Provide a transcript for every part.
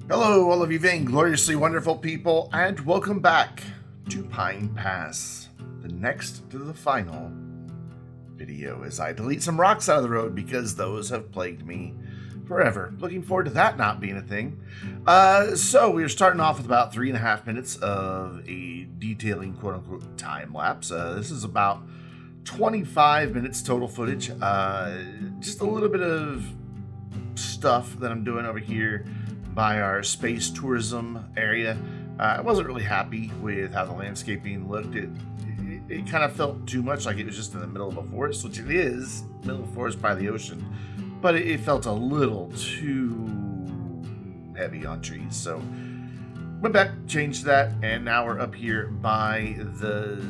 Hello, all of you vaingloriously wonderful people, and welcome back to Pine Pass, the next to the final video as I delete some rocks out of the road because those have plagued me forever. Looking forward to that not being a thing. So we're starting off with about 3.5 minutes of a detailing quote-unquote time lapse. This is about 25 minutes total footage. Just a little bit of stuff that I'm doing over here by our space tourism area. I wasn't really happy with how the landscaping looked. It kind of felt too much like it was just in the middle of a forest, which it is, middle of a forest by the ocean, but it felt a little too heavy on trees. So went back, changed that, and now we're up here by the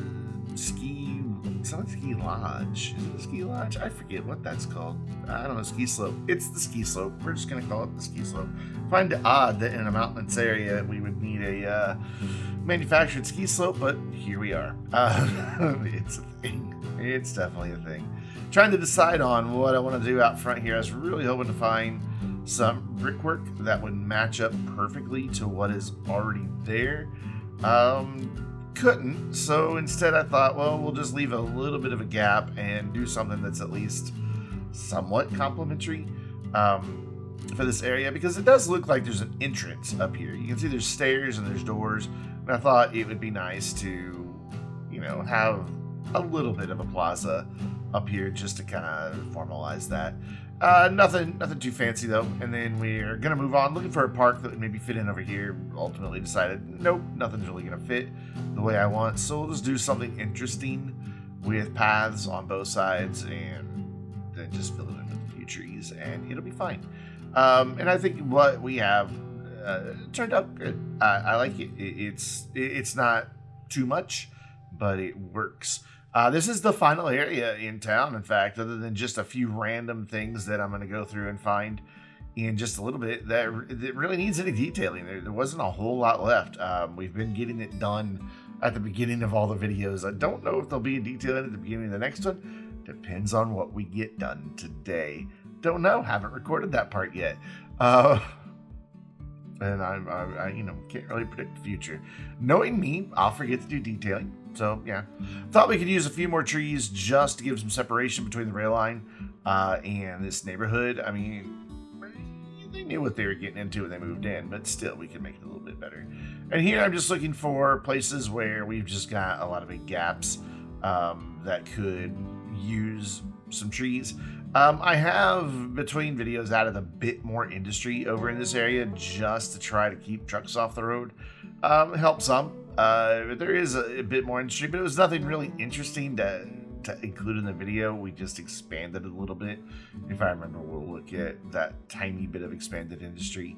it's not a ski lodge. Is it a ski lodge? I forget what that's called. I don't know, ski slope. It's the ski slope. We're just gonna call it the ski slope. Find it odd that in a mountainous area we would need a manufactured ski slope, but here we are. It's a thing. It's definitely a thing. Trying to decide on what I want to do out front here. I was really hoping to find some brickwork that would match up perfectly to what is already there. Couldn't, so instead I thought, well, we'll just leave a little bit of a gap and do something that's at least somewhat complimentary for this area, because it does look like there's an entrance up here. You can see there's stairs and there's doors, and I thought it would be nice to, you know, have a little bit of a plaza up here just to kind of formalize that. Nothing too fancy though. And then we're gonna move on, looking for a park that would maybe fit in over here. Ultimately decided, nope, nothing's really gonna fit the way I want. So we'll just do something interesting with paths on both sides, and then just fill it in with a few trees, and it'll be fine. And I think what we have turned out good. I like it. It's not too much, but it works. This is the final area in town, in fact, other than just a few random things that I'm going to go through and find in just a little bit that really needs any detailing. There wasn't a whole lot left. We've been getting it done at the beginning of all the videos. I don't know if there'll be a detailing at the beginning of the next one. Depends on what we get done today. Don't know. Haven't recorded that part yet. And I you know, can't really predict the future. Knowing me, I'll forget to do detailing. So yeah, thought we could use a few more trees just to give some separation between the rail line and this neighborhood. I mean, they knew what they were getting into when they moved in, but still, we can make it a little bit better. And here I'm just looking for places where we've just got a lot of big gaps that could use some trees. I have, between videos, added a bit more industry over in this area just to try to keep trucks off the road. Help some. There is a bit more industry, but it was nothing really interesting to include in the video. We just expanded it a little bit. If I remember, we'll look at that tiny bit of expanded industry.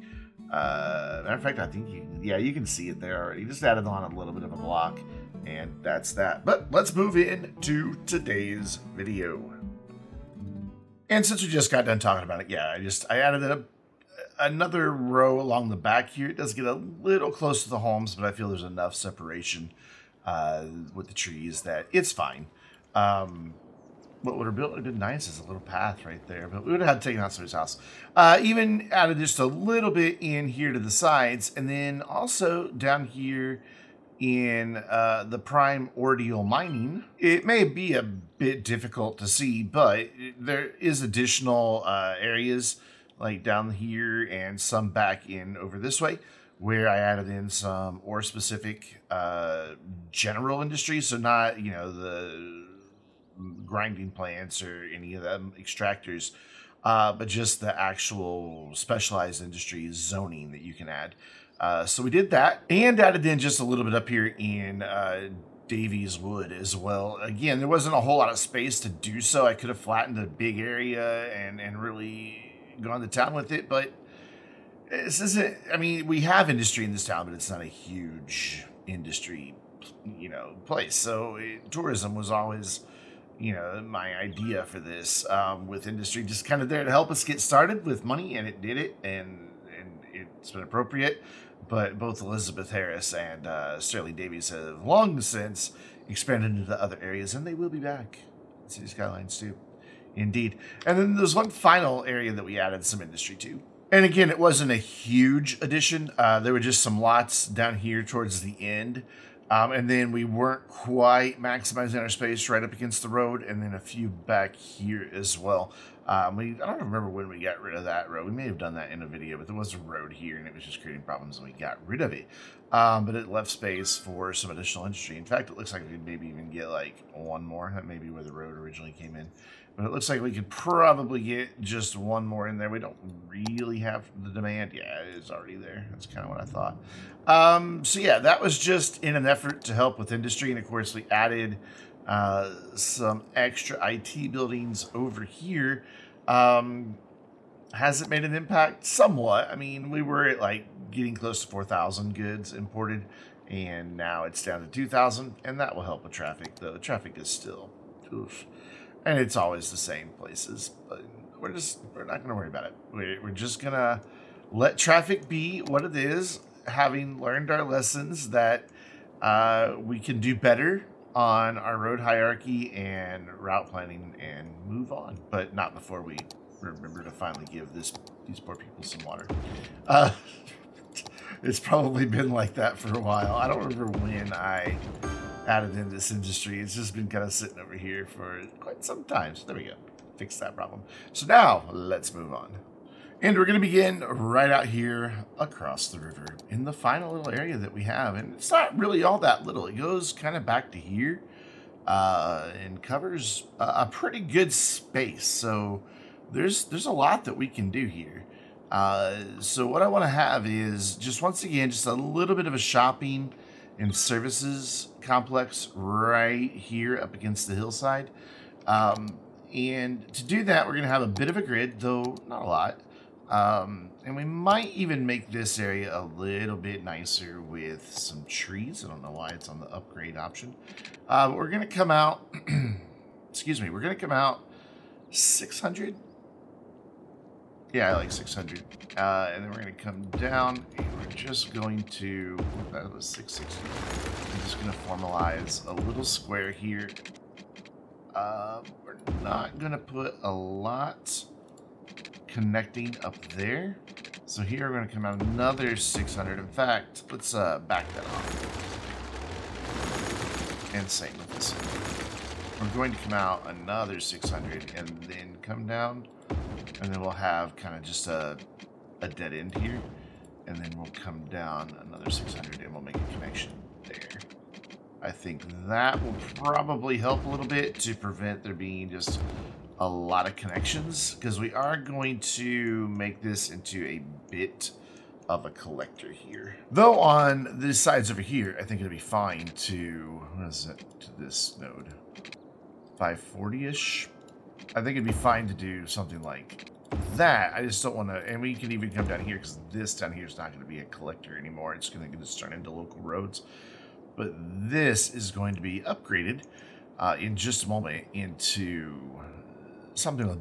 Matter of fact, I think you can see it there already. Just added on a little bit of a block, and that's that. But let's move into today's video. And since we just got done talking about it, yeah, I added another row along the back here. It does get a little close to the homes, but I feel there's enough separation with the trees that it's fine. What would have built would have been nice is a little path right there, but we would have had to take out somebody's house. Even added just a little bit in here to the sides, and then also down here in the prime ordeal mining. It may be a bit difficult to see, but there is additional areas like down here and some back in over this way where I added in some ore specific general industry. So not, you know, the grinding plants or any of them extractors, but just the actual specialized industry zoning that you can add. So we did that and added in just a little bit up here in Davies Wood as well. Again, there wasn't a whole lot of space to do so. I could have flattened a big area and really gone to town with it, but this isn't, I mean, we have industry in this town, but it's not a huge industry, you know, place. So tourism was always, you know, my idea for this, with industry just kind of there to help us get started with money, and it did it, and it's been appropriate. But both Elizabeth Harris and Sterling Davies have long since expanded into other areas, and they will be back. Cities Skylines too. Indeed. And then there's one final area that we added some industry to. And again, it wasn't a huge addition. There were just some lots down here towards the end. And then we weren't quite maximizing our space right up against the road. And then a few back here as well. I don't remember when we got rid of that road. We may have done that in a video, but there was a road here and it was just creating problems and we got rid of it. But it left space for some additional industry. In fact, it looks like we could maybe even get like one more. That may be where the road originally came in. But it looks like we could probably get just one more in there. We don't really have the demand. Yeah, it is already there. That's kind of what I thought. So yeah, that was just in an effort to help with industry. And of course, we added some extra IT buildings over here. Has it made an impact? Somewhat. I mean, we were at like getting close to 4,000 goods imported. And now it's down to 2,000. And that will help with traffic, though. The traffic is still... oof. And it's always the same places, but we're not going to worry about it. We're just going to let traffic be what it is, having learned our lessons that we can do better on our road hierarchy and route planning and move on, but not before we remember to finally give these poor people some water. It's probably been like that for a while. I don't remember when I added in this industry. It's just been kind of sitting over here for quite some time. So there we go. Fix that problem. So now let's move on. And we're going to begin right out here across the river in the final little area that we have. And it's not really all that little. It goes kind of back to here and covers a pretty good space. So there's a lot that we can do here. So what I want to have is just once again, just a little bit of a shopping and services complex right here up against the hillside. And to do that, we're going to have a bit of a grid, though not a lot. And we might even make this area a little bit nicer with some trees. I don't know why it's on the upgrade option. We're going to come out, excuse me, we're going to come out 600. Yeah, I like 600. And then we're going to come down and we're just going to, that was 660. I'm just going to formalize a little square here. We're not going to put a lot connecting up there. So here we're going to come out another 600. In fact, let's back that off. And same with this one. We're going to come out another 600 and then come down. And then we'll have kind of just a dead end here. And then we'll come down another 600 and we'll make a connection there. I think that will probably help a little bit to prevent there being just a lot of connections. Because we are going to make this into a bit of a collector here. Though on the sides over here, I think it'll be fine to, what is it, to this node? 540-ish? I think it'd be fine to do something like that. I just don't want to, and we can even come down here because this down here is not going to be a collector anymore. It's going to just turn into local roads. But this is going to be upgraded in just a moment into something a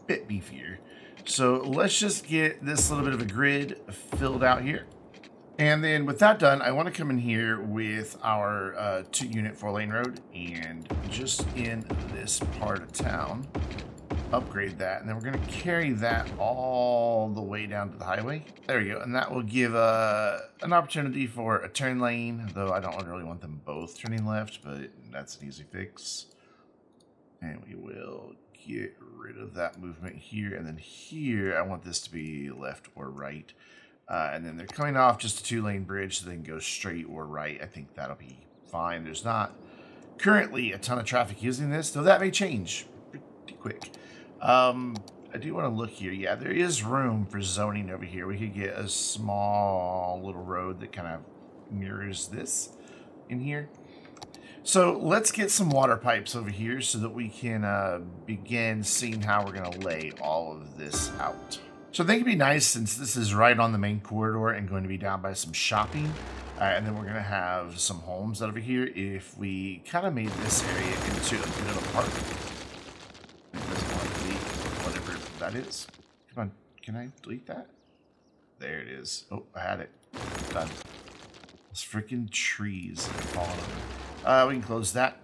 bit beefier. So let's just get this little bit of a grid filled out here. And then with that done, I want to come in here with our 2-unit 4-lane road and just in this part of town, upgrade that. And then we're going to carry that all the way down to the highway. There we go. And that will give an opportunity for a turn lane, though I don't really want them both turning left, but that's an easy fix. And we will get rid of that movement here. And then here, I want this to be left or right. And then they're coming off just a 2-lane bridge, so they can go straight or right. I think that'll be fine. There's not currently a ton of traffic using this, though that may change pretty quick. I do want to look here. Yeah, there is room for zoning over here. We could get a small little road that kind of mirrors this in here. So let's get some water pipes over here so that we can begin seeing how we're going to lay all of this out. So I think it'd be nice, since this is right on the main corridor and going to be down by some shopping, and then we're going to have some homes over here, if we kind of made this area into a bit of a park. It doesn't want to delete whatever that is. Come on, can I delete that? There it is. Oh, I had it. Done. Those freaking trees falling over. We can close that.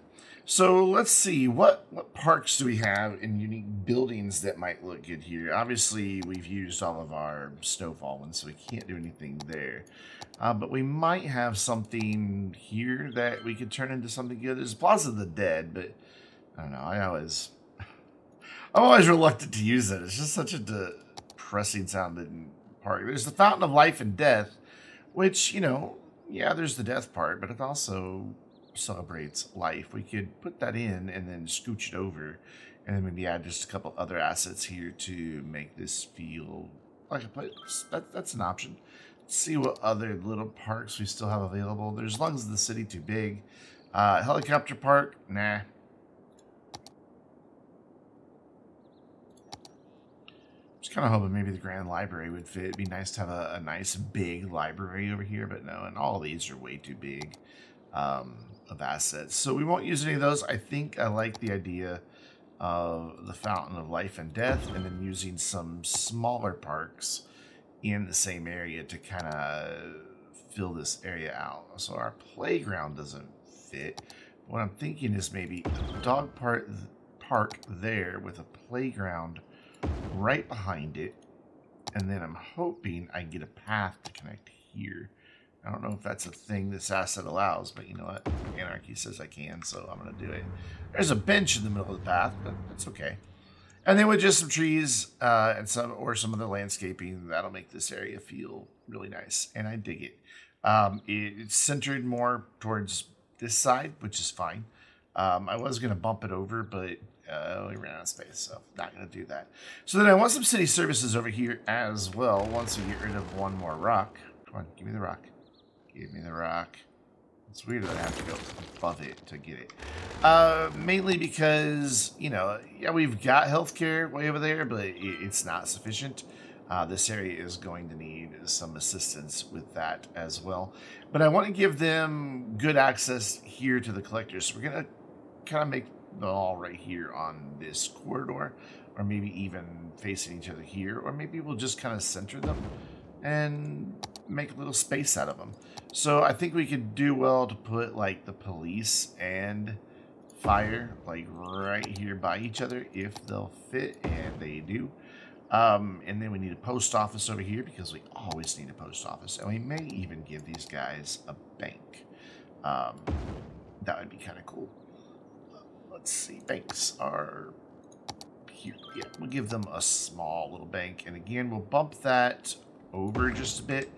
So let's see, what parks do we have in unique buildings that might look good here? Obviously, we've used all of our snowfall ones, so we can't do anything there. But we might have something here that we could turn into something good. There's Plaza of the Dead, but I don't know. I'm always reluctant to use it. It's just such a depressing sounding park. There's the Fountain of Life and Death, which, you know, yeah, there's the death part, but it also celebrates life. We could put that in and then scooch it over, and then maybe add just a couple other assets here to make this feel like a place. That's an option. Let's see what other little parks we still have available. There's Lungs of the City, too big. Helicopter Park, nah. Just kind of hoping maybe the Grand Library would fit. It'd be nice to have a nice big library over here, but no, and all of these are way too big of assets. So we won't use any of those. I think I like the idea of the Fountain of Life and Death, and then using some smaller parks in the same area to kind of fill this area out. So our playground doesn't fit. What I'm thinking is maybe a dog park there with a playground right behind it, and then I'm hoping I can get a path to connect here. I don't know if that's a thing this asset allows, but you know what? Anarchy says I can, so I'm going to do it. There's a bench in the middle of the path, but that's okay. And then with just some trees and some of the landscaping, that'll make this area feel really nice, and I dig it. It's centered more towards this side, which is fine. I was going to bump it over, but we ran out of space, so not going to do that. So then I want some city services over here as well, once we get rid of one more rock. Come on, give me the rock. Give me the rock. It's weird that I have to go above it to get it. Mainly because, you know, yeah, we've got healthcare way over there, but it's not sufficient. This area is going to need some assistance with that as well. But I want to give them good access here to the collectors. So we're going to kind of make them all right here on this corridor, or maybe even facing each other here, or maybe we'll just kind of center them and make a little space out of them. So I think we could do well to put like the police and fire like right here by each other if they'll fit, and they do. And then we need a post office over here because we always need a post office, and we may even give these guys a bank. That would be kind of cool. Let's see, banks are here. Yeah, we'll give them a small little bank, and again we'll bump that over just a bit,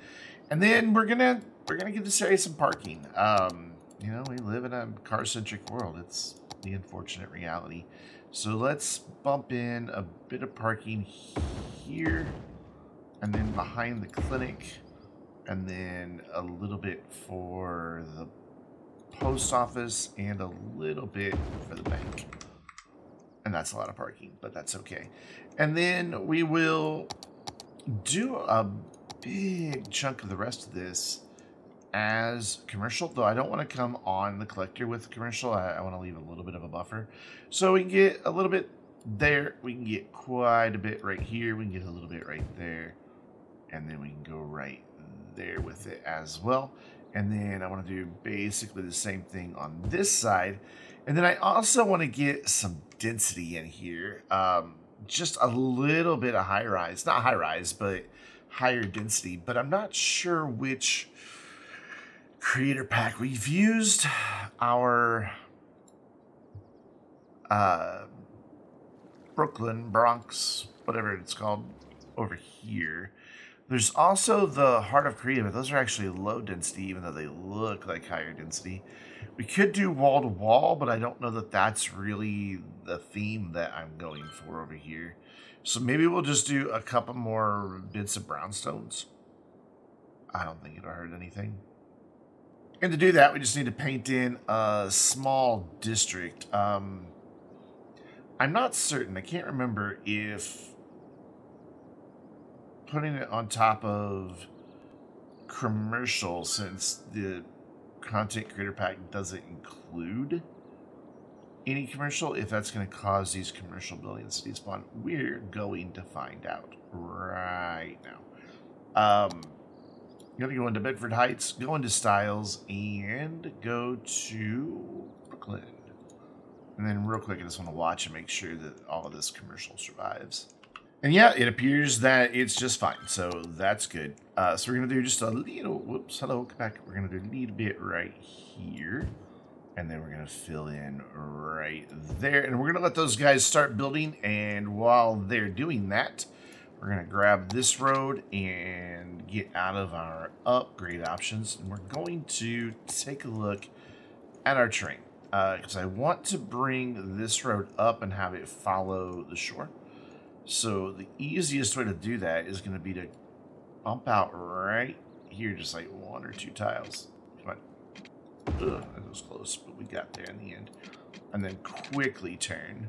and then we're gonna give this area some parking. You know, we live in a car-centric world. It's the unfortunate reality. So let's bump in a bit of parking here, and then behind the clinic, and then a little bit for the post office, and a little bit for the bank. And that's a lot of parking, but that's okay. And then we will do a big chunk of the rest of this as commercial, though I don't want to come on the collector with commercial. I want to leave a little bit of a buffer. So we can get a little bit there. We can get quite a bit right here. We can get a little bit right there. And then we can go right there with it as well. And then I want to do basically the same thing on this side. And then I also want to get some density in here. Just a little bit of high rise. Not high rise, but higher density. But I'm not sure which creator pack. We've used our Brooklyn, Bronx, whatever it's called, over here. There's also the Heart of Creative, but those are actually low density, even though they look like higher density. We could do wall to wall, but I don't know that that's really the theme that I'm going for over here. So maybe we'll just do a couple more bits of brownstones. I don't think it'll hurt anything. And to do that, we just need to paint in a small district. I'm not certain. I can't remember if putting it on top of commercial, since the content creator pack doesn't include any commercial, if that's going to cause these commercial buildings to despawn. We're going to find out right now. I'm going to go into Bedford Heights, go into Styles, and go to Brooklyn. And then real quick, I just want to watch and make sure that all of this commercial survives. And yeah, it appears that it's just fine. So that's good. So we're going to do just a little, whoops, hello, come back. We're going to do a little bit right here. And then we're going to fill in right there. And we're going to let those guys start building. And while they're doing that, we're going to grab this road and get out of our upgrade options. And we're going to take a look at our terrain. Because I want to bring this road up and have it follow the shore. So the easiest way to do that is going to be to bump out right here, just like 1 or 2 tiles. Come on. Ugh, that was close, but we got there in the end. And then quickly turn.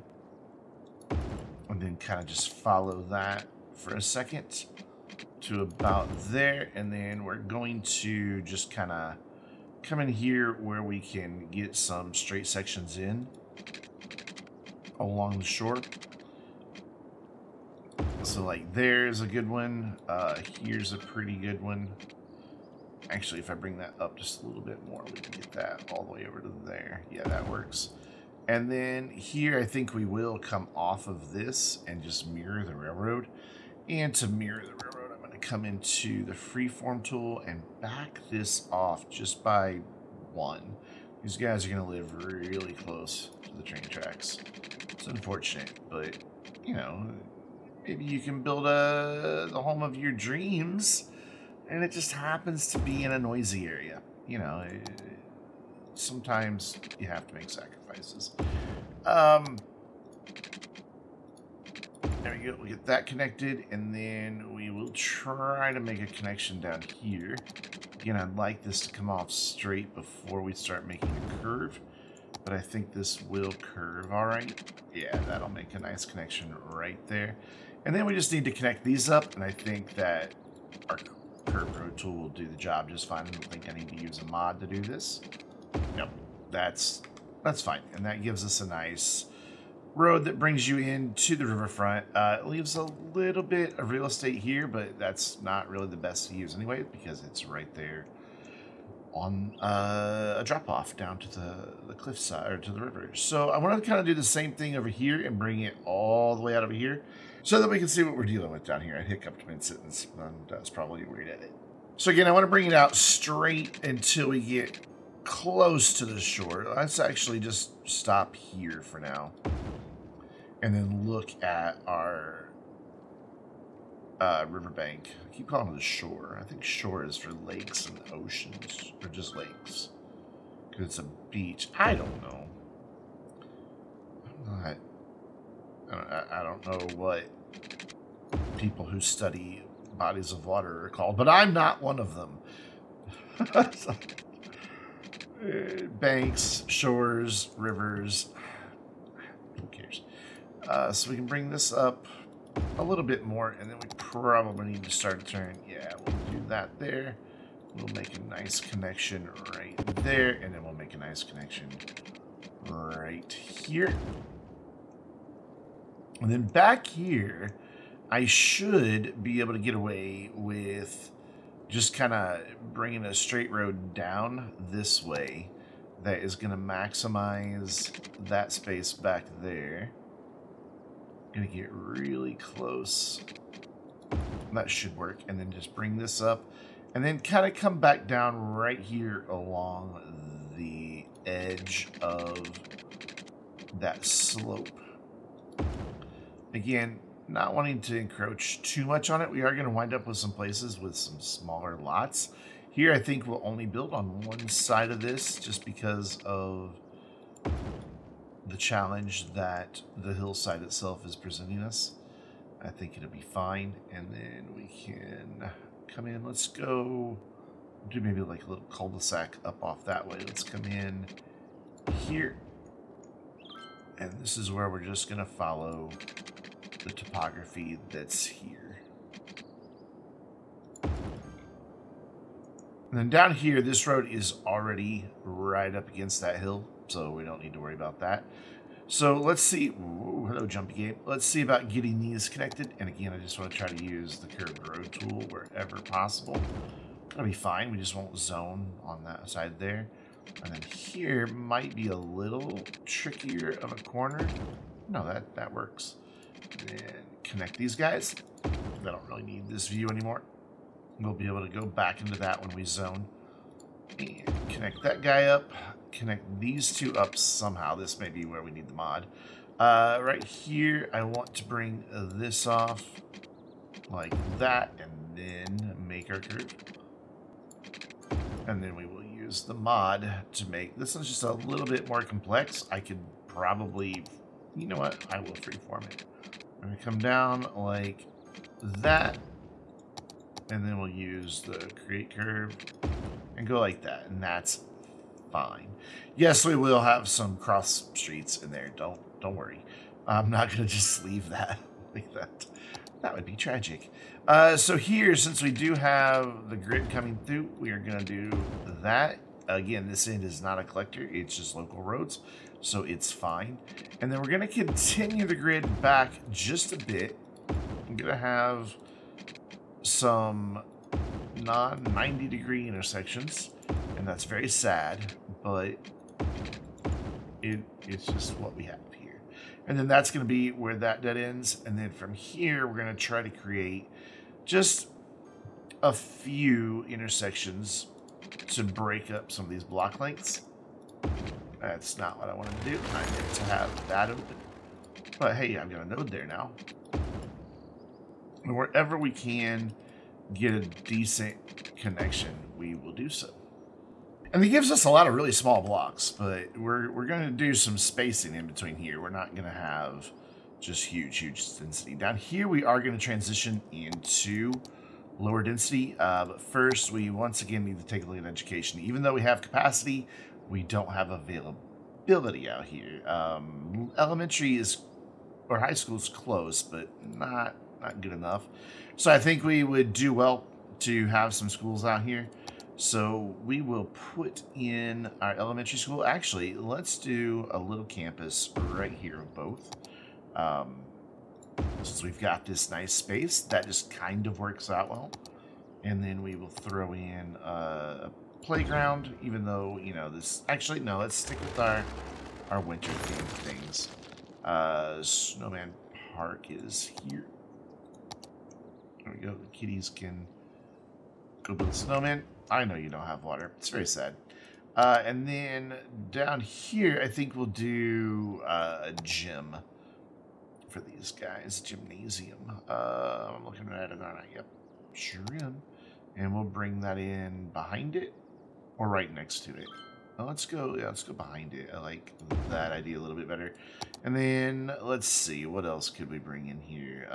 And then kind of just follow that for a second to about there. And then we're going to just kind of come in here where we can get some straight sections in along the shore. So like there's a good one. Here's a pretty good one. Actually, if I bring that up just a little bit more, we can get that all the way over to there. Yeah, that works. And then here, I think we will come off of this and just mirror the railroad. And to mirror the railroad, I'm going to come into the freeform tool and back this off just by 1. These guys are going to live really close to the train tracks. It's unfortunate, but, you know, maybe you can build the home of your dreams, and it just happens to be in a noisy area. You know, sometimes you have to make sacrifices. There we go. We'll get that connected, and then we will try to make a connection down here. Again, I'd like this to come off straight before we start making a curve, but I think this will curve all right. Yeah, that'll make a nice connection right there. And then we just need to connect these up, and I think that our curve road tool will do the job just fine. I don't think I need to use a mod to do this. Nope, that's fine. And that gives us a nice road that brings you into the riverfront. It leaves a little bit of real estate here, but that's not really the best to use anyway, because it's right there on a drop-off down to the cliffside, or to the river. So I want to kind of do the same thing over here and bring it all the way out over here, so that we can see what we're dealing with down here. I hiccuped mid-sentence, and that's probably where you edit. So again, I want to bring it out straight until we get close to the shore. Let's actually just stop here for now, and then look at our riverbank. I keep calling it the shore. I think shore is for lakes and oceans, or just lakes, because it's a beach. I don't know. I don't know what people who study bodies of water are called, but I'm not one of them. Banks, shores, rivers. Who cares? So we can bring this up a little bit more, and then we probably need to start a turn. Yeah, we'll do that there. We'll make a nice connection right there, and then we'll make a nice connection right here. And then back here, I should be able to get away with just kind of bringing a straight road down this way that is going to maximize that space back there. Going to get really close. That should work. And then just bring this up, and then kind of come back down right here along the edge of that slope. Again, not wanting to encroach too much on it. We are going to wind up with some places with some smaller lots. Here, I think we'll only build on one side of this, just because of the challenge that the hillside itself is presenting us. I think it'll be fine. And then we can come in. Let's go do maybe like a little cul-de-sac up off that way. Let's come in here. And this is where we're just going to follow the topography that's here. And then down here, this road is already right up against that hill, so we don't need to worry about that. So let's see. Ooh, hello, Jumpy Game. Let's see about getting these connected. And again, I just want to try to use the curved road tool wherever possible. That'll be fine. We just won't zone on that side there. And then here might be a little trickier of a corner. No, that works. And then connect these guys. I don't really need this view anymore. We'll be able to go back into that when we zone. And connect that guy up. Connect these two up somehow. This may be where we need the mod. Right here, I want to bring this off like that, and then make our curve. And then we will use the mod to make this one's just a little bit more complex. I could probably, you know what? I will freeform it. I'm gonna come down like that, and then we'll use the create curve and go like that, and that's fine. Yes, we will have some cross streets in there. Don't worry. I'm not gonna just leave that like that. That would be tragic. So here, since we do have the grid coming through, we are gonna do that. Again, this end is not a collector, it's just local roads, so it's fine. And then we're gonna continue the grid back just a bit. I'm gonna have some non-90 degree intersections, and that's very sad, but it's just what we have here. And then that's going to be where that dead ends, and then from here we're going to try to create just a few intersections to break up some of these block lengths. That's not what I wanted to do. I need to have that open, but hey, I've got a node there now. And wherever we can get a decent connection, we will do so. And it gives us a lot of really small blocks, but we're going to do some spacing in between here. We're not going to have just huge density. Down here, we are going to transition into lower density. But first, we once again need to take a look at education. Even though we have capacity, we don't have availability out here. Elementary is, or high school is close, but not good enough. So I think we would do well to have some schools out here. So we will put in our elementary school. Actually, let's do a little campus right here of both. Since we've got this nice space, that just kind of works out well. And then we will throw in a playground, even though, you know, this... Actually, no, let's stick with our winter themed things. Snowman Park is here. There we go. The kitties can go build snowmen. I know you don't have water. It's very sad. And then down here, I think we'll do a gym for these guys. Gymnasium. I'm looking at it, aren't I? Yep. Sure am. And we'll bring that in behind it or right next to it. Well, let's go behind it. I like that idea a little bit better. And then let's see, what else could we bring in here?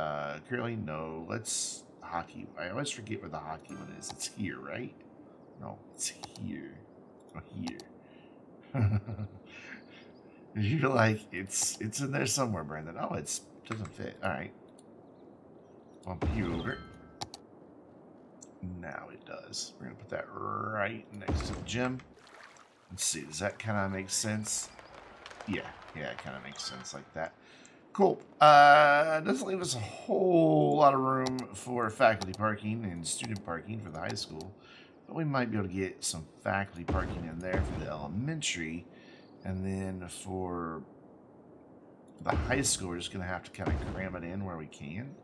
Currently, no. Let's hockey. I always forget where the hockey one is. It's here, right? No, it's here. Oh, here. You're like, it's in there somewhere, Brandon. Oh, it doesn't fit. All right. Bump you over. Now it does. We're gonna put that right next to the gym. Let's see. Does that kind of make sense? Yeah, it kind of makes sense like that. Cool. Doesn't leave us a whole lot of room for faculty parking and student parking for the high school. But we might be able to get some faculty parking in there for the elementary. And then for the high school, we're just going to have to kind of cram it in where we can.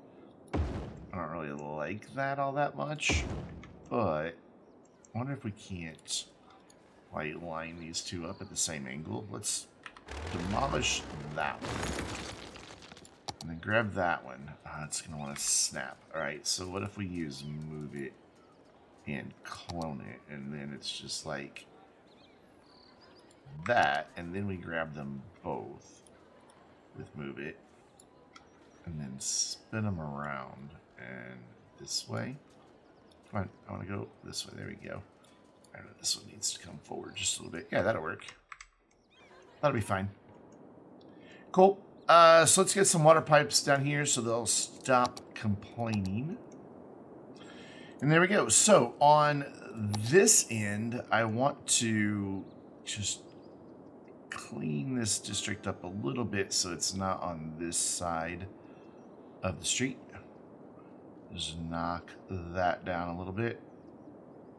I don't really like that all that much. But I wonder if we can't like line these two up at the same angle. Let's demolish that one. And then grab that one. It's going to want to snap. Alright, so what if we use move it and clone it, and then it's just like that, and then we grab them both with move it, and then spin them around, and this way. Come on, I want to go this way. There we go. I don't know, this one needs to come forward just a little bit. Yeah, that'll work. That'll be fine. Cool. So let's get some water pipes down here so they'll stop complaining. And there we go. So on this end, I want to just clean this district up a little bit so it's not on this side of the street. Just knock that down a little bit.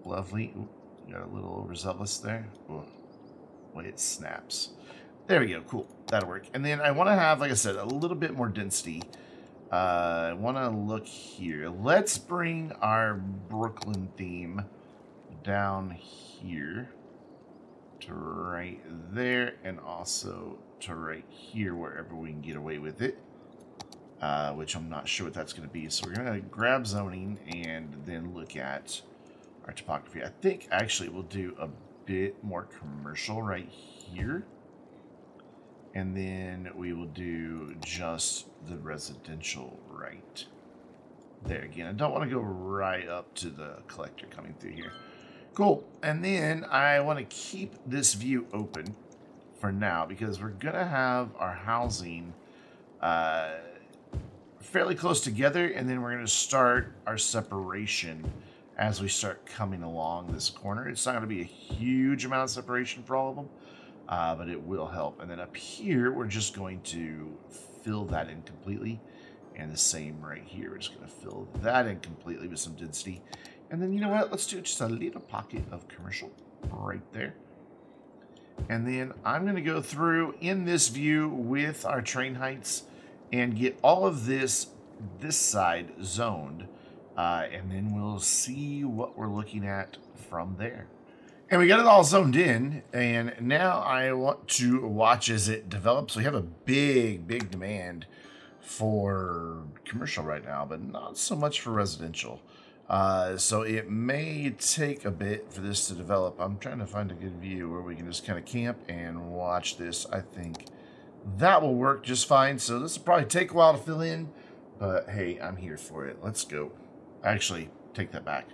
Lovely. Ooh, got a little overzealous there. Ooh, way it snaps. There we go. Cool. That'll work. And then I want to have, like I said, a little bit more density. I want to look here. Let's bring our Brooklyn theme down here to right there, and also to right here wherever we can get away with it. Which I'm not sure what that's going to be. So we're going to grab zoning and then look at our topography. I think actually we'll do a bit more commercial right here. And then we will do just the residential right there. Again, I don't want to go right up to the collector coming through here. Cool. And then I want to keep this view open for now because we're going to have our housing fairly close together, and then we're going to start our separation as we start coming along this corner. It's not going to be a huge amount of separation for all of them, but it will help. And then up here, we're just going to fill that in completely, and the same right here. We're just going to fill that in completely with some density. And then, you know what? Let's do just a little pocket of commercial right there. And then I'm going to go through in this view with our train heights and get all of this side zoned, and then we'll see what we're looking at from there. And we got it all zoned in, and now I want to watch as it develops. We have a big demand for commercial right now, but not so much for residential. So it may take a bit for this to develop. I'm trying to find a good view where we can just kind of camp and watch this. I think that will work just fine. So this will probably take a while to fill in, but hey, I'm here for it. Let's go. Actually, take that back.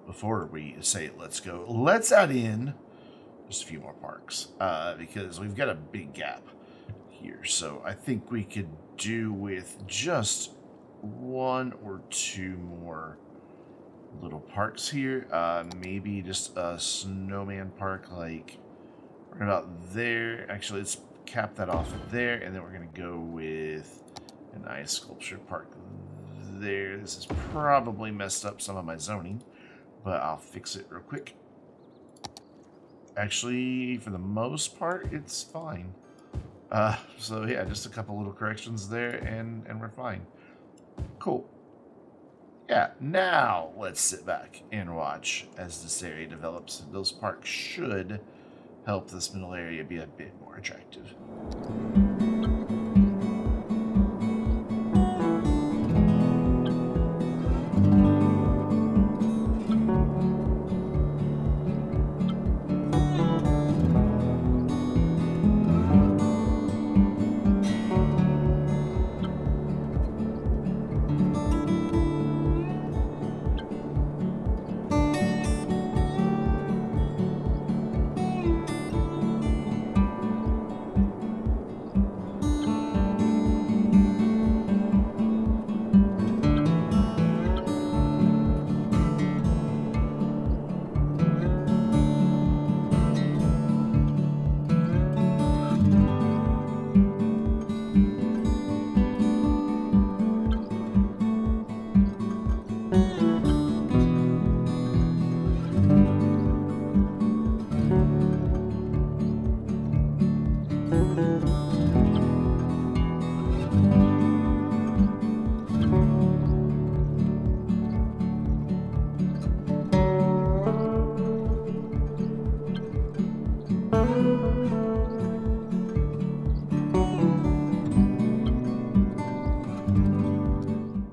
Before we say let's go, let's add in just a few more parks because we've got a big gap here. So I think we could do with just one or two more little parks here. Maybe just a snowman park like right about there. Actually, let's cap that off there, and then we're going to go with an ice sculpture park there. This is probably messed up some of my zoning, but I'll fix it real quick. Actually, for the most part, it's fine. So yeah, just a couple little corrections there, and we're fine. Cool. Yeah, now let's sit back and watch as this area develops. Those parks should help this middle area be a bit more attractive.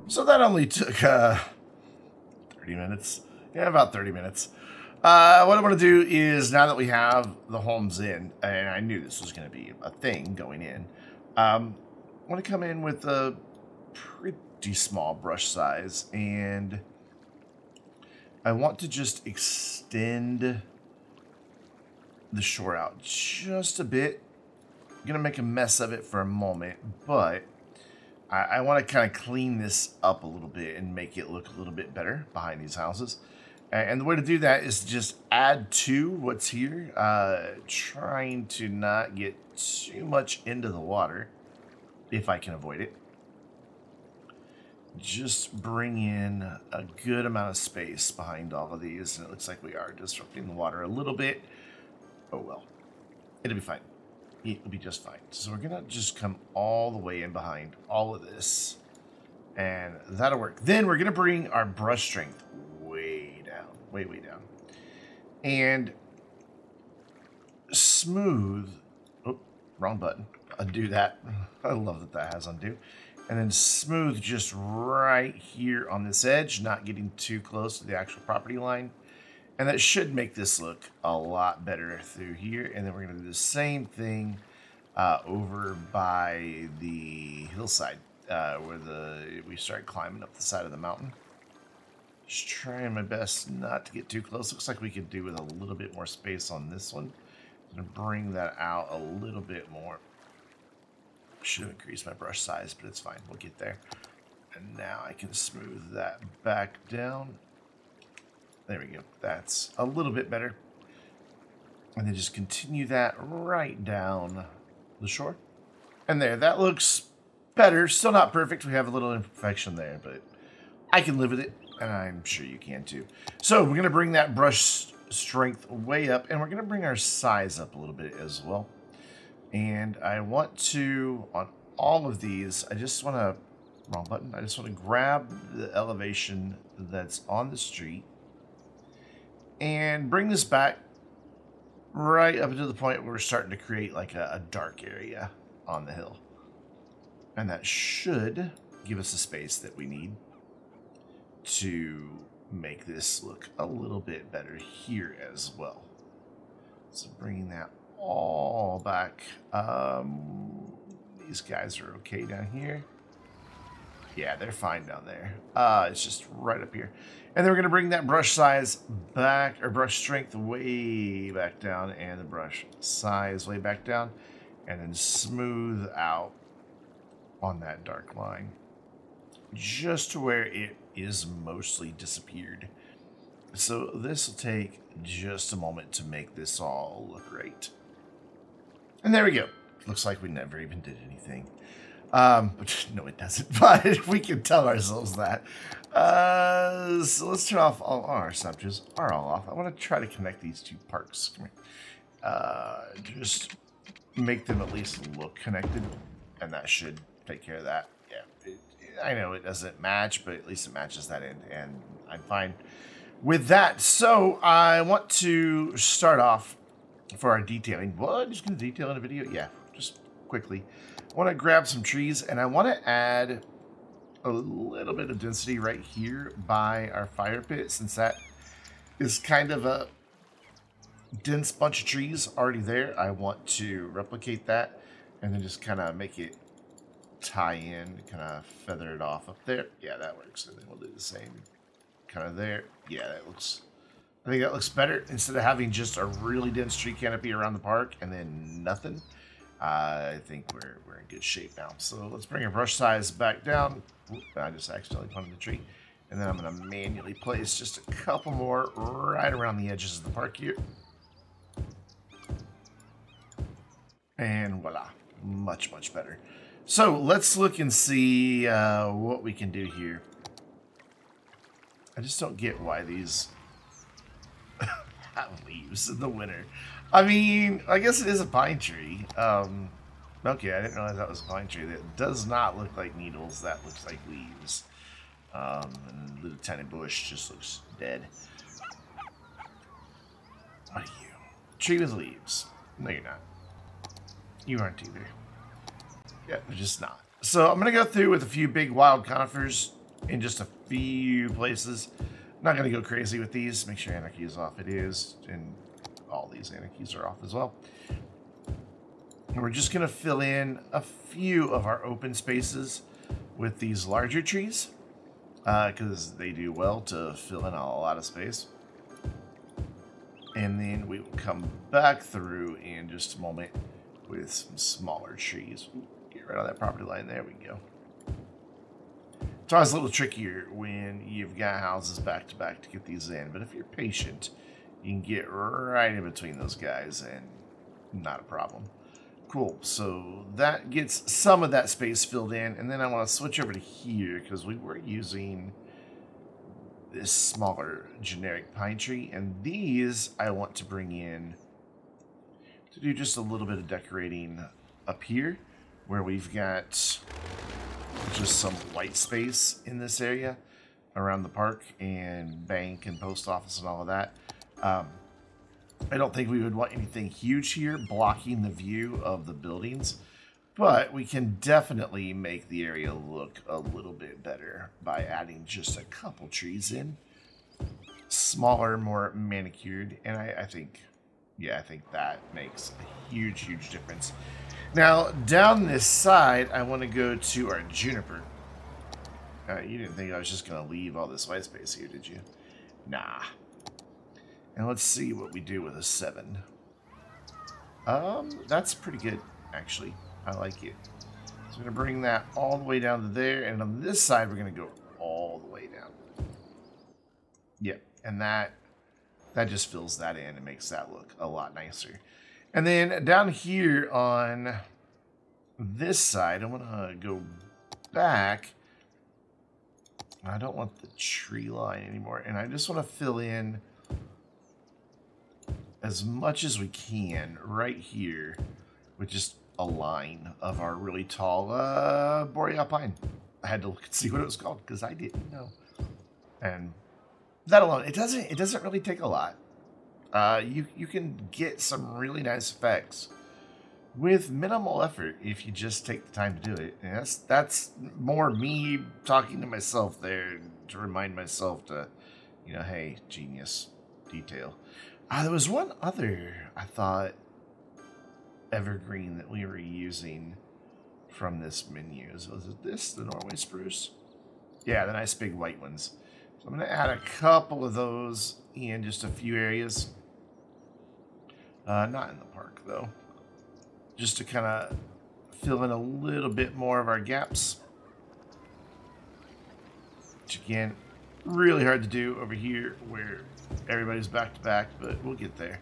So that only took 30 minutes. Yeah, about 30 minutes. What I want to do is, now that we have the homes in, and I knew this was going to be a thing going in, I want to come in with a pretty small brush size, and I want to just extend the shore out just a bit. I'm going to make a mess of it for a moment, but I want to kind of clean this up a little bit and make it look a little bit better behind these houses. And the way to do that is to just add to what's here, trying to not get too much into the water, if I can avoid it. Just bring in a good amount of space behind all of these, and it looks like we are disrupting the water a little bit. Oh well. It'll be fine. It'll be just fine. So we're gonna just come all the way in behind all of this, and that'll work. Then we're gonna bring our brush strength way down, way down, and smooth. Oh, wrong button. Undo that. I love that that has undo. And then smooth just right here on this edge, not getting too close to the actual property line. And that should make this look a lot better through here. And then we're going to do the same thing over by the hillside where we start climbing up the side of the mountain. Just trying my best not to get too close. Looks like we could do with a little bit more space on this one. I'm going to bring that out a little bit more. Should have increased my brush size, but it's fine. We'll get there. And now I can smooth that back down. There we go. That's a little bit better. And then just continue that right down the shore. And there, that looks better. Still not perfect. We have a little imperfection there, but I can live with it. And I'm sure you can too. So we're going to bring that brush strength way up. And we're going to bring our size up a little bit as well. And I want to, on all of these, I just want to, wrong button, I just want to grab the elevation that's on the street and bring this back right up to the point where we're starting to create like a dark area on the hill. And that should give us the space that we need to make this look a little bit better here as well. So bringing that all back. These guys are okay down here. Yeah, they're fine down there. It's just right up here. And then we're going to bring that brush size back, or brush strength way back down, and the brush size way back down, and then smooth out on that dark line just to where it is mostly disappeared. So this will take just a moment to make this all look right. And there we go. Looks like we never even did anything. No, it doesn't. But we can tell ourselves that. So let's turn off all our subjects. Are all off. I want to try to connect these two parks. Come here. Just make them at least look connected, and that should take care of that. Yeah, I know it doesn't match, but at least it matches that end, and I'm fine with that. So I want to start off for our detailing. What? Just going to detail in a video? Yeah, just quickly. I want to grab some trees, and I want to add a little bit of density right here by our fire pit, since that is kind of a dense bunch of trees already there. I want to replicate that and then just kind of make it tie in, kind of feather it off up there. Yeah, that works. And then we'll do the same kind of there. Yeah, that looks, I think that looks better. Instead of having just a really dense tree canopy around the park and then nothing, I think we're in good shape now. So let's bring our brush size back down. Oop, I just accidentally planted the tree. And then I'm going to manually place just a couple more right around the edges of the park here. And voila, much, much better. So let's look and see what we can do here. I just don't get why these have leaves in the winter. I mean, I guess it is a pine tree. Okay, I didn't realize that was a pine tree. That does not look like needles. That looks like leaves. And the little tiny bush just looks dead. What are you? Tree with leaves. No, you're not. You aren't either. Yeah, they're just not. So I'm going to go through with a few big wild conifers in just a few places. I'm not going to go crazy with these. Make sure anarchy is off. It is. And all these anarchies are off as well. And we're just going to fill in a few of our open spaces with these larger trees, because they do well to fill in a lot of space. And then we will come back through in just a moment with some smaller trees. Ooh, get right on that property line. There we go. It's always a little trickier when you've got houses back to back to get these in, but if you're patient, you can get right in between those guys and not a problem. Cool, so that gets some of that space filled in, and then I want to switch over to here because we were using this smaller generic pine tree, and these I want to bring in to do just a little bit of decorating up here, where we've got just some white space in this area around the park and bank and post office and all of that. I don't think we would want anything huge here blocking the view of the buildings, but we can definitely make the area look a little bit better by adding just a couple trees in. Smaller, more manicured, and I think that makes a huge, huge difference. Now, down this side, I want to go to our juniper. You didn't think I was just going to leave all this white space here, did you? Nah. And let's see what we do with a 7. That's pretty good, actually. I like it. So we're going to bring that all the way down to there, and on this side, we're going to go all the way down. Yep, and that just fills that in and makes that look a lot nicer. And then down here on this side, I want to go back. I don't want the tree line anymore, and I just want to fill in as much as we can right here with just a line of our really tall boreal pine. I had to look and see what it was called because I didn't know. And that alone, it doesn't really take a lot. You can get some really nice effects with minimal effort if you just take the time to do it. And that's more me talking to myself there to remind myself to, you know, hey, genius, detail. There was one other, I thought, evergreen that we were using from this menu. Was it this, the Norway spruce? Yeah, the nice big white ones. So I'm going to add a couple of those in just a few areas. Not in the park, though. Just to kind of fill in a little bit more of our gaps. Which, again, really hard to do over here where everybody's back to back, but we'll get there.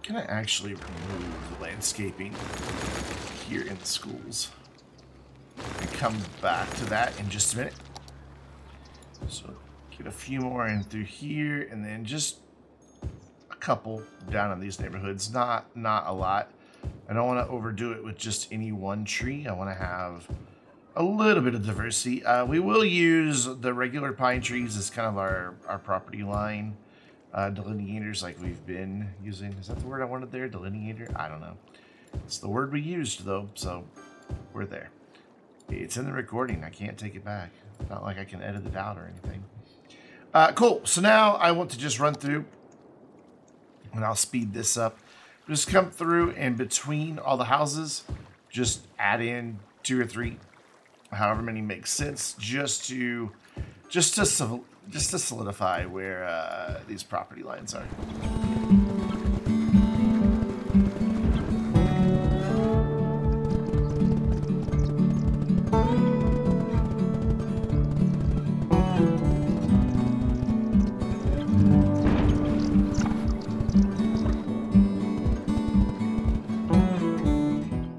Can I actually remove the landscaping here in the schools? And come back to that in just a minute. So get a few more in through here, and then just a couple down in these neighborhoods. Not a lot. I don't want to overdo it with just any one tree. I want to have a little bit of diversity. We will use the regular pine trees as kind of our property line delineators like we've been using. Is that the word I wanted there? Delineator? I don't know. It's the word we used, though, so we're there. It's in the recording. I can't take it back. It's not like I can edit it out or anything. Cool. So now I want to just run through, and I'll speed this up. Just come through and between all the houses, just add in 2 or 3, however many make sense, just to solidify where these property lines are.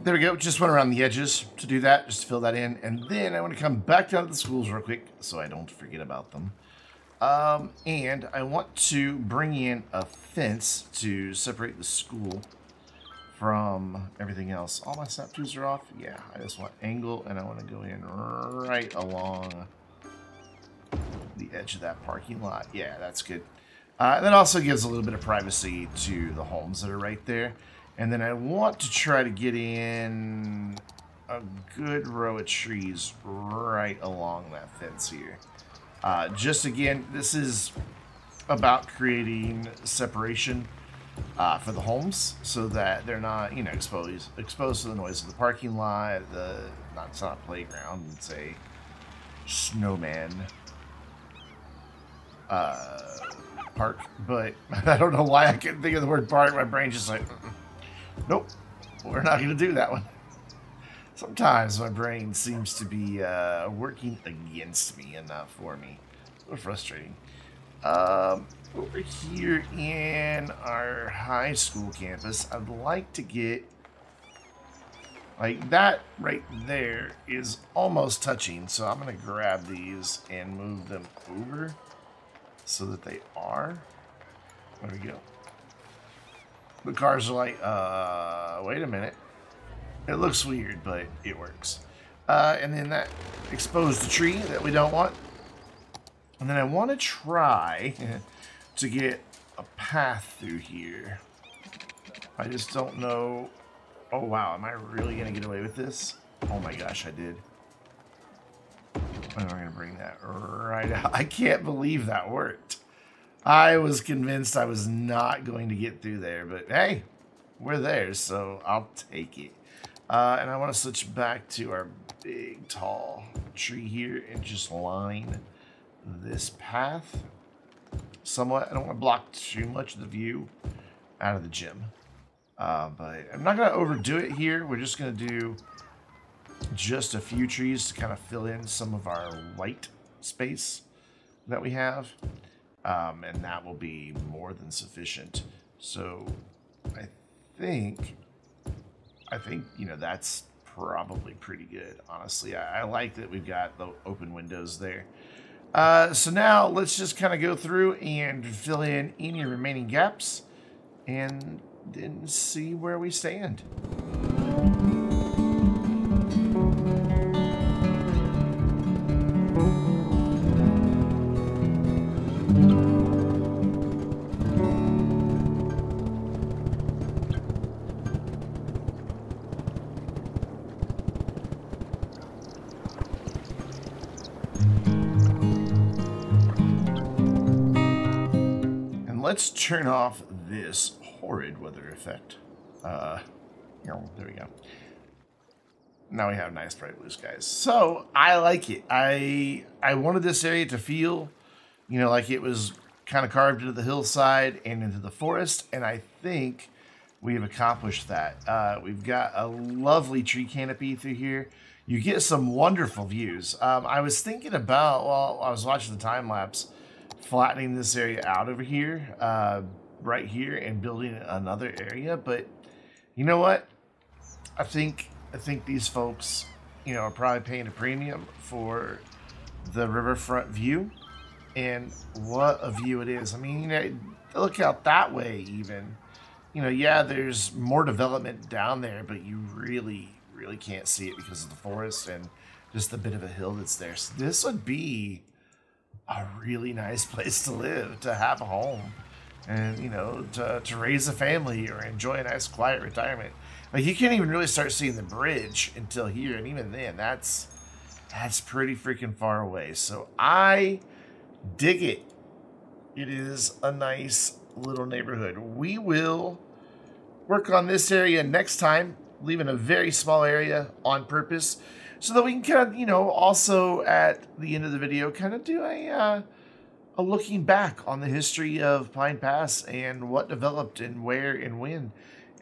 There we go. Just went around the edges to do that, just to fill that in. And then I want to come back down to the schools real quick so I don't forget about them. And I want to bring in a fence to separate the school from everything else. All my snap tools are off. Yeah, I just want angle, and I want to go in right along the edge of that parking lot. Yeah, that's good. That also gives a little bit of privacy to the homes that are right there. And then I want to try to get in a good row of trees right along that fence here. Just again, this is about creating separation for the homes so that they're not, you know, exposed to the noise of the parking lot, it's not a playground, it's a snowman park. But I don't know why I couldn't think of the word park. My brain's just like, nope, we're not going to do that one. Sometimes my brain seems to be working against me and not for me. A little frustrating. Over here in our high school campus, I'd like to get, like, that right there is almost touching. So I'm going to grab these and move them over so that they are. There we go. The cars are like, wait a minute. It looks weird, but it works. And then that exposed the tree that we don't want. And then I want to try to get a path through here. I just don't know. Oh, wow. Am I really going to get away with this? Oh, my gosh, I did. When am I going to bring that right out? I can't believe that worked. I was convinced I was not going to get through there, but hey, we're there, so I'll take it. And I want to switch back to our big, tall tree here and just line this path somewhat. I don't want to block too much of the view out of the gym. But I'm not going to overdo it here. We're just going to do just a few trees to kind of fill in some of our white space that we have. And that will be more than sufficient. So I think, you know, that's probably pretty good, honestly. I like that we've got the open windows there. So now let's just kind of go through and fill in any remaining gaps and then see where we stand. Let's turn off this horrid weather effect. There we go. Now we have nice bright blue skies. So I like it. I wanted this area to feel, you know, like it was kind of carved into the hillside and into the forest, and I think we have accomplished that. We've got a lovely tree canopy through here. You get some wonderful views. I was thinking about, while I was watching the time lapse, flattening this area out over here, right here, and building another area. But you know what? I think these folks, you know, are probably paying a premium for the riverfront view, and what a view it is. I mean, you know, look out that way even. You know, yeah, there's more development down there, but you really can't see it because of the forest and just the bit of a hill that's there. So this would be a really nice place to live, to have a home, and, you know, to raise a family or enjoy a nice quiet retirement. Like, you can't even really start seeing the bridge until here, and even then, that's pretty freaking far away. So I dig it. It is a nice little neighborhood. We will work on this area next time, leaving a very small area on purpose, so that we can kind of, you know, also at the end of the video, kind of do a looking back on the history of Pine Pass and what developed and where and when.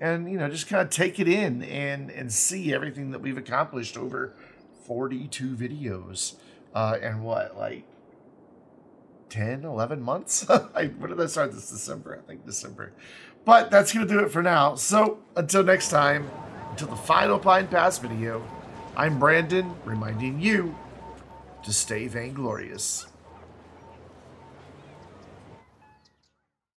And, you know, just kind of take it in and see everything that we've accomplished over 42 videos. And what, like 10, 11 months? When did I start this? December, I think December. But that's going to do it for now. So until next time, until the final Pine Pass video, I'm Brandon, reminding you to stay vainglorious.